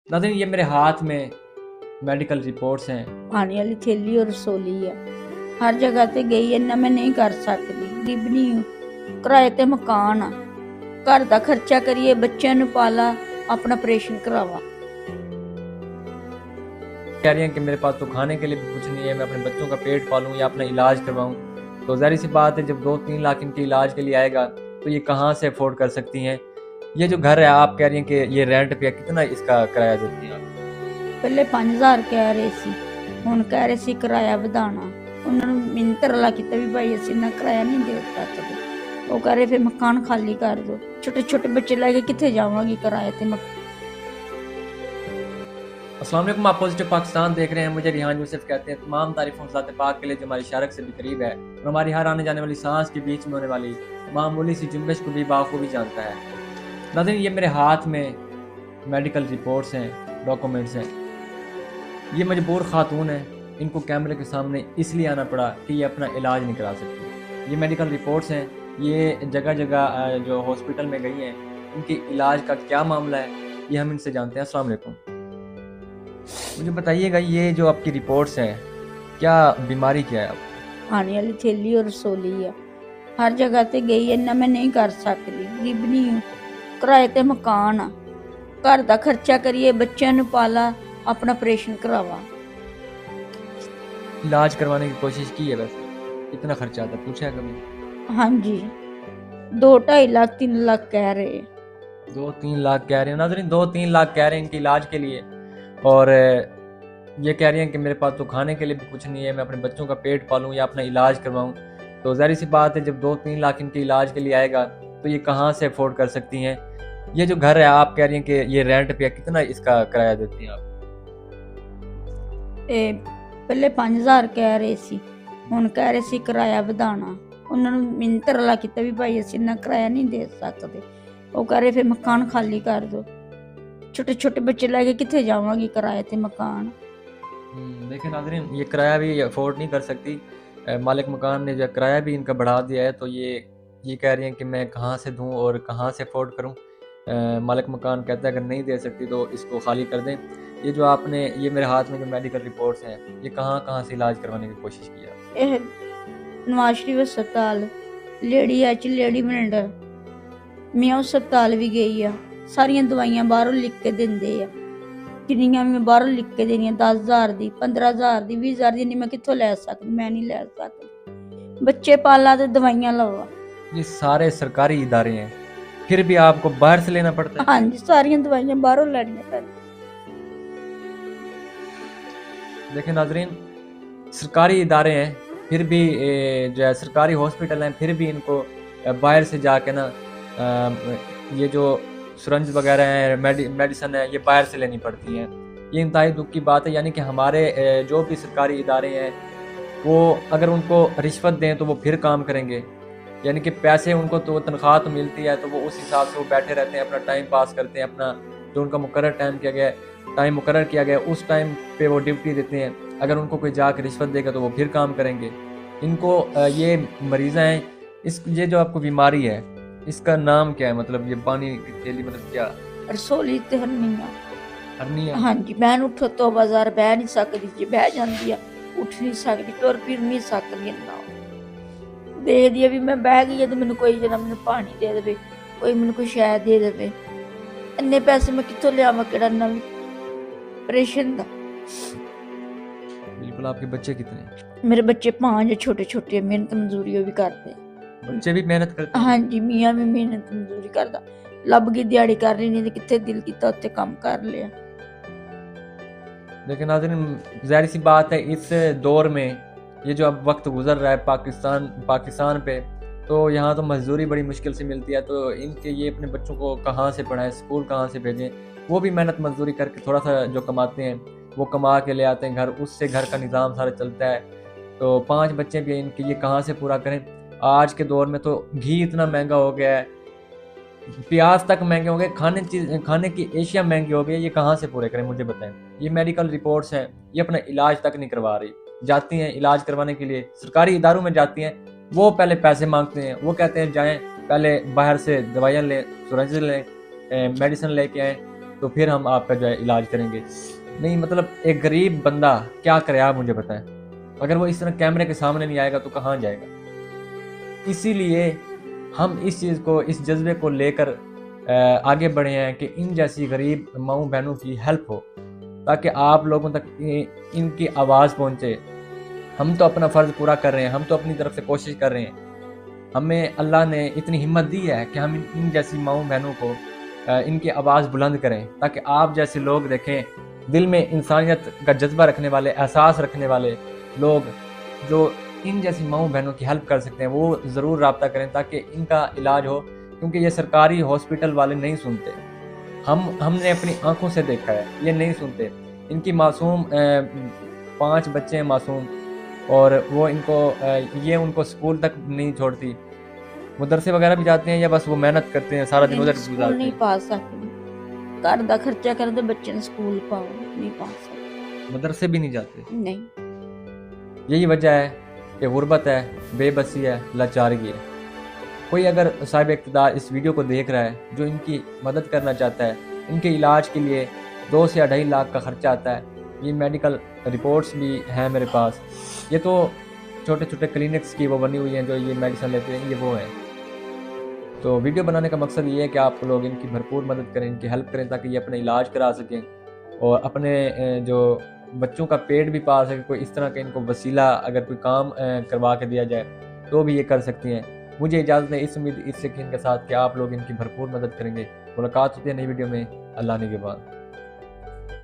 नाज़रीन ये मेरे हाथ में मेडिकल रिपोर्ट्स हैं। पानी वाली थैली और रसोली है, हर जगह ते गई इन्ना मैं नहीं कर सकती, गरीब नहीं हूँ, किराए ते मकान आ, घर दा खर्चा करिए, बच्चों नूं पाला, अपना ऑपरेशन करावा। कह रही हैं कि मेरे पास तो खाने के लिए भी कुछ नहीं है, मैं अपने बच्चों का पेट पालूं या अपना इलाज करवाऊं। तो ज़ाहिर सी बात है जब 2-3 लाख इनके इलाज के लिए आएगा तो ये कहाँ से अफोर्ड कर सकती हैं। ये जो घर है आप कह रही हैं कि ये रेंट पे है, कितना इसका किराया देती हैं आप? पहले 5000 कह रहे सी, हुण कह रहे सी किराया वधाना। उन्होंने मिन्नत रला कीता भी भाई असीं इन्ना किराया नहीं दे सकदे। वो कह रहे फिर मकान खाली कर दो, छोटे छोटे बच्चे लेके कित्थे जावांगी किराए ते अस्सलाम वालेकुम, आप पॉजिटिव पाकिस्तान देख रहे हैं। मुझे रिहान यूसुफ कहते हैं। तमाम तारीफों ज़ात पाक के लिए जो हमारी शारक से भी करीब है और हमारी हर आने जाने वाली सांस के बीच में होने वाली मामूली सी जुम्बिश को भी बाखूबी जानता है। नाज़रीन ये मेरे हाथ में मेडिकल रिपोर्ट्स हैं, डॉक्यूमेंट्स हैं। ये मजबूर खातून है, इनको कैमरे के सामने इसलिए आना पड़ा कि ये अपना इलाज नहीं करा सकती। ये मेडिकल रिपोर्ट्स हैं, ये जगह जगह जो हॉस्पिटल में गई हैं, इनके इलाज का क्या मामला है ये हम इनसे जानते हैं। अस्सलाम वालेकुम, मुझे बताइएगा ये जो आपकी रिपोर्ट्स हैं क्या बीमारी क्या है आपको? पानी वाली थैली और रसोली है, हर जगह ते गई इन्ना मैं नहीं कर सकती, गरीब नहीं हूँ, किराए ते मकान आ, घर दा खर्चा करिए, बच्चों नूं पाला, अपना ऑपरेशन करावा। इलाज करवाने की कोशिश की है, वैसे कितना खर्चा आता है, पूछा है कभी? हाँ जी, 2-2.5 लाख 3 लाख कह रहे हैं। 2-3 लाख कह रहे हैं। नाज़रीन 2-3 लाख कह रहे हैं इनके इलाज के लिए और ये कह रही हैं कि मेरे पास तो खाने के लिए भी कुछ नहीं है, मैं अपने बच्चों का पेट पालूं या अपना इलाज करवाऊं। तो ज़ाहिर सी बात है जब 2-3 लाख इनके इलाज के लिए आएगा तो ये कहाँ से अफोर्ड कर सकती हैं। ये जो घर है आप कह रही हैं कि ये रेंट पे है, कितना इसका किराया देती हैं आप? पहले 5000 कह रहे सी, हुण कह रहे सी किराया वधाना। उन्होंने मिन्नत रला कीता भी भाई असीं इन्ना किराया नहीं दे सकदे। वो कह रहे फिर मकान खाली कर दो, छोटे छोटे बच्चे लेके कित्थे जावांगी किराए ते मकान। देखिए नाज़रीन ये किराया भी अफोर्ड नहीं कर सकती। मालिक मकान ने जो किराया भी इनका बढ़ा दिया है, तो ये कह रही हैं कि मैं कहाँ से दूँ और कहाँ से अफोर्ड करूँ। मालिक मकान कहता है अगर नहीं दे सकती तो इसको खाली कर दें। ये जो आपने ये मेरे हाथ में जो मेडिकल रिपोर्ट्स हैं ये कहाँ कहाँ से इलाज करवाने की कोशिश की है? ਇਹ ਨਵਾਜ਼ ਸ਼ਰੀਫ ਹਸਪਤਾਲ, ਲੇਡੀ ਐਚ ਲੇਡੀ ਮਿੰਟਰ, ਮਿਆਂ ਹਸਪਤਾਲ ਵੀ ਗਈ ਆ। ਸਾਰੀਆਂ ਦਵਾਈਆਂ ਬਾਹਰੋਂ ਲਿਖ ਕੇ ਦਿੰਦੇ ਆ, ਜਿੰਨੀਆਂ ਵੀ ਮੈਂ ਬਾਹਰੋਂ ਲਿਖ ਕੇ ਦੇਣੀਆਂ 10,000 ਦੀ 15,000 ਦੀ 20,000 ਦੀ, ਨਹੀਂ ਮੈਂ ਕਿੱਥੋਂ ਲੈ ਸਕਦੀ, ਮੈਂ ਨਹੀਂ ਲੈ ਸਕਦੀ। ਬੱਚੇ ਪਾਲਾ ਤੇ ਦਵਾਈਆਂ ਲਵਾ। ये सारे सरकारी इदारे हैं, फिर भी आपको बाहर से लेना पड़ता है। ਹਾਂਜੀ, ਸਾਰੀਆਂ ਦਵਾਈਆਂ ਬਾਹਰੋਂ ਲੈਣੀਆਂ ਪੈਂਦੀਆਂ। देखिए नाजरीन सरकारी इदारे हैं, फिर भी जो है सरकारी हॉस्पिटल हैं, फिर भी इनको बाहर से जाके ना ये जो सिरंज वगैरह हैं, मेडिसिन है, ये बाहर से लेनी पड़ती हैं। ये इंतहाई दुख की बात है। यानी कि हमारे जो भी सरकारी इदारे हैं वो अगर उनको रिश्वत दें तो वो फिर काम करेंगे। यानी कि पैसे उनको तो तनख्वाह तो मिलती है, तो वो उस हिसाब से वो बैठे रहते हैं, अपना टाइम पास करते हैं, अपना जो उनका मुकर्रर टाइम मुकर्रर किया गया उस टाइम पे वो ड्यूटी देते हैं। अगर उनको कोई जाकर रिश्वत देगा तो वो फिर काम करेंगे। इनको ये मरीज़ हैं, ये जो आपको बीमारी है इसका नाम क्या है? मतलब ये पानी की थैली मतलब क्या? ਰਸੋਲੀ ਤੇ ਹਰਨੀਆਂ। हर्निया? ਹਾਂਜੀ, ਮੈਂ ਉੱਠ ਤੋਂ ਬਾਜ਼ਾਰ ਬਹਿ ਨਹੀਂ ਸਕਦੀ, ਜੇ ਬਹਿ ਜਾਂਦੀ ਆ ਉੱਠ ਨਹੀਂ ਸਕਦੀ, ਤੁਰ ਫਿਰ ਨਹੀਂ ਸਕਦੀ। ਇੰਨਾ ਦੇਖਦੀ ਆ ਵੀ ਮੈਂ ਬਹਿ ਗਈ ਆ ਤੇ ਮੈਨੂੰ ਕੋਈ ਜਰਾ ਮੈਨੂੰ ਪਾਣੀ ਦੇ ਦੇਵੇ, ਕੋਈ ਮੈਨੂੰ ਕੋਈ ਸ਼ੈ ਦੇ ਦੇਵੇ। ਇੰਨੇ ਪੈਸੇ ਮੈਂ ਕਿੱਥੋਂ ਲਿਆਵਾਂ, ਕਿਹੜਾ ਨਵੀਂ ਆਪਰੇਸ਼ਨ ਦਾ। बिल्कुल। आपके बच्चे कितने हैं? ਮੇਰੇ ਬੱਚੇ 5 ਛੋਟੇ ਛੋਟੇ, ਮਿਹਨਤ ਮਜ਼ਦੂਰੀ ਉਹ ਵੀ ਕਰਦੇ। बच्चे भी मेहनत करते हैं? ਹਾਂਜੀ, ਮੀਆਂ ਵੀ ਮਿਹਨਤ ਮਜ਼ਦੂਰੀ ਕਰਦਾ, ਲੱਭ ਗਈ ਦਿਹਾੜੀ ਕਰ ਲਈ, ਨਹੀਂ ਤੇ ਕਿੱਥੇ ਦਿਲ ਕੀਤਾ ਉੱਥੇ ਕੰਮ ਕਰ ਲਿਆ। लेकिन नाज़रीन ज़ाहिर सी बात है इस दौर में ये जो अब वक्त गुजर रहा है पाकिस्तान पे, तो यहाँ तो मजदूरी बड़ी मुश्किल से मिलती है। तो इनके ये अपने बच्चों को कहाँ से पढ़ाएं, स्कूल कहाँ से भेजें? वो भी मेहनत मजदूरी करके थोड़ा सा जो कमाते हैं वो कमा के ले आते हैं घर, उससे घर का निज़ाम सारा चलता है। तो 5 बच्चे भी इनके ये कहाँ से पूरा करें? आज के दौर में तो घी इतना महंगा हो गया है, प्याज तक महंगे हो गए, खाने की एशिया महंगी हो गई है, ये कहाँ से पूरे करें मुझे बताएं। ये मेडिकल रिपोर्ट्स हैं, ये अपना इलाज तक नहीं करवा रही। जाती हैं इलाज करवाने के लिए सरकारी इदारों में जाती हैं, वो पहले पैसे मांगते हैं, वो कहते हैं जाएं पहले बाहर से दवाइयाँ लें, सिरंज लें, मेडिसिन लेके आएँ, تو پھر ہم آپ کا جو ہے علاج کریں گے. نہیں مطلب ایک غریب بندہ کیا کرے آپ مجھے بتائیں. اگر وہ اس طرح کیمرے کے سامنے نہیں آئے گا تو کہاں جائے گا. اسی لیے ہم اس چیز کو, اس جذبے کو لے کر آگے بڑھے ہیں کہ ان جیسی غریب ماؤں بہنوں کی ہیلپ ہو, تاکہ آپ لوگوں تک ان کی آواز پہنچے. ہم تو اپنا فرض پورا کر رہے ہیں, ہم تو اپنی طرف سے کوشش کر رہے ہیں. ہمیں اللہ نے اتنی ہمت دی ہے کہ ہم ان جیسی ماؤں بہنوں کو ان کی آواز بلند کریں, تاکہ آپ جیسے لوگ دیکھیں, دل میں انسانیت کا جذبہ رکھنے والے, احساس رکھنے والے لوگ جو ان جیسی ماؤں بہنوں کی ہیلپ کر سکتے ہیں وہ ضرور رابطہ کریں تاکہ ان کا علاج ہو. کیونکہ یہ سرکاری ہاسپٹل والے نہیں سنتے, ہم نے اپنی آنکھوں سے دیکھا ہے, یہ نہیں سنتے. ان کی معصوم 5 بچے ہیں معصوم, اور وہ ان کو یہ ان کو اسکول تک نہیں چھوڑتی. مدرسے وغیرہ بھی جاتے ہیں یا بس وہ محنت کرتے ہیں, سارا دن ادھر سکول گزارتے نہیں ہیں. پا سکتے, گھر دا خرچہ کردے بچے نے سکول پاؤ نہیں پا سکتے. مدرسے بھی نہیں جاتے. نہیں, یہی وجہ ہے کہ غربت ہے, بے بسی ہے, لاچارگی ہے. کوئی اگر صاحب اقتدار اس ویڈیو کو دیکھ رہا ہے جو ان کی مدد کرنا چاہتا ہے, ان کے علاج کے لیے 2 سے 2.5 لاکھ کا خرچہ آتا ہے. یہ میڈیکل رپورٹس بھی ہیں میرے پاس. یہ تو چھوٹے چھوٹے کلینکس کی وہ بنی ہوئی ہیں جو یہ میڈیسن لیتے ہیں, یہ وہ ہیں. تو ویڈیو بنانے کا مقصد یہ ہے کہ آپ لوگ ان کی بھرپور مدد کریں, ان کی ہیلپ کریں تاکہ یہ اپنا علاج کرا سکیں اور اپنے جو بچوں کا پیٹ بھی پال سکیں. کوئی اس طرح کا ان کو وسیلہ اگر کوئی کام کروا کے دیا جائے تو بھی یہ کر سکتی ہیں. مجھے اجازت ہے اس امید اس یقین کے ساتھ کہ آپ لوگ ان کی بھرپور مدد کریں گے. ملاقات ہوتی ہے نئی ویڈیو میں. اللہ نگہبان.